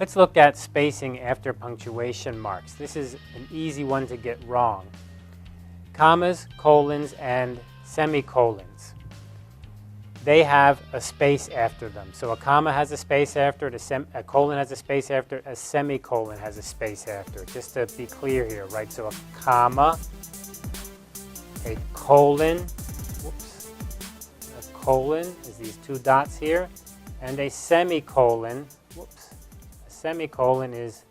Let's look at spacing after punctuation marks. This is an easy one to get wrong. Commas, colons, and semicolons. They have a space after them. So a comma has a space after it, a colon has a space after it, a semicolon has a space after it. Just to be clear here, right? So a comma, a colon, whoops, a colon is these two dots here, and a semicolon, whoops, a semicolon is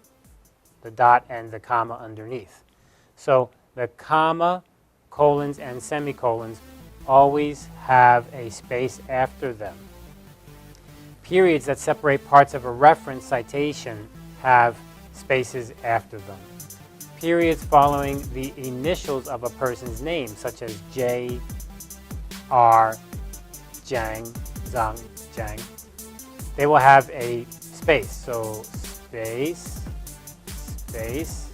the dot and the comma underneath. So the comma, colons, and semicolons always have a space after them. Periods that separate parts of a reference citation have spaces after them. Periods following the initials of a person's name, such as J, R, Jiang, Zhang, Jiang, they will have a space. So space, space.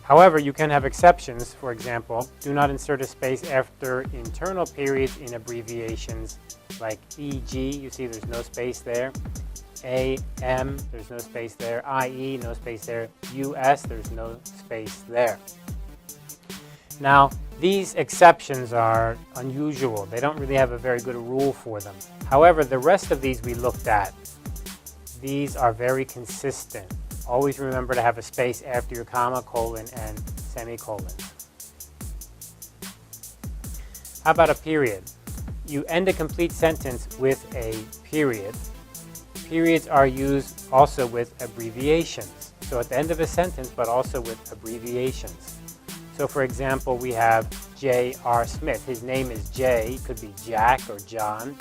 However, you can have exceptions. For example, do not insert a space after internal periods in abbreviations like EG, you see there's no space there. AM, there's no space there. IE, no space there. US, there's no space there. Now, these exceptions are unusual. They don't really have a very good rule for them. However, the rest of these we looked at, these are very consistent. Always remember to have a space after your comma, colon, and semicolon. How about a period? You end a complete sentence with a period. Periods are used also with abbreviations. So at the end of a sentence, but also with abbreviations. So for example, we have J.R. Smith. His name is J, could be Jack or John.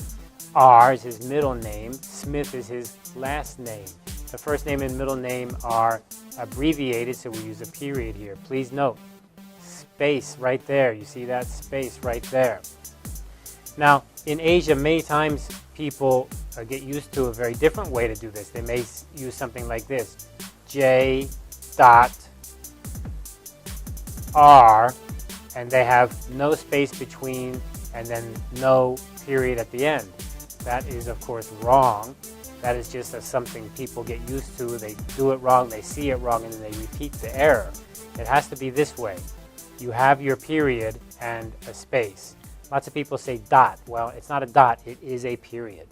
R is his middle name. Smith is his last name. The first name and middle name are abbreviated, so we use a period here. Please note, space right there. You see that space right there. Now, in Asia, many times people get used to a very different way to do this. They may use something like this. J dot R, and they have no space between and then no period at the end. That is, of course, wrong. That is just something people get used to. They do it wrong, they see it wrong, and then they repeat the error. It has to be this way. You have your period and a space. Lots of people say dot. Well, it's not a dot, it is a period.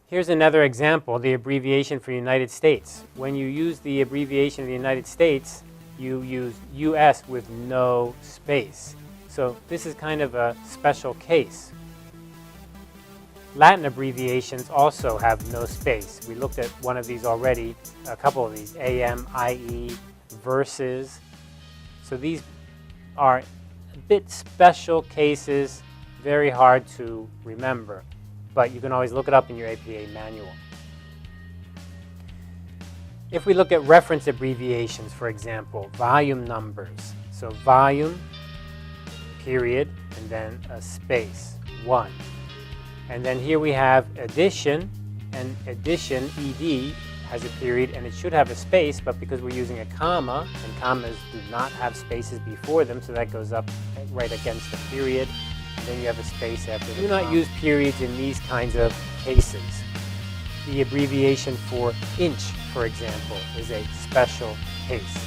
Here's another example, the abbreviation for United States. When you use the abbreviation of the United States, you use US with no space. So this is kind of a special case. Latin abbreviations also have no space. We looked at one of these already, a couple of these, AM, IE, versus. So these are a bit special cases, very hard to remember, but you can always look it up in your APA manual. If we look at reference abbreviations, for example, volume numbers. So volume, period, and then a space, 1. And then here we have addition, and addition, ED, has a period, and it should have a space, but because we're using a comma, and commas do not have spaces before them, so that goes up right against the period, and then you have a space after the comma. Do not use periods in these kinds of cases. The abbreviation for inch, for example, is a special case.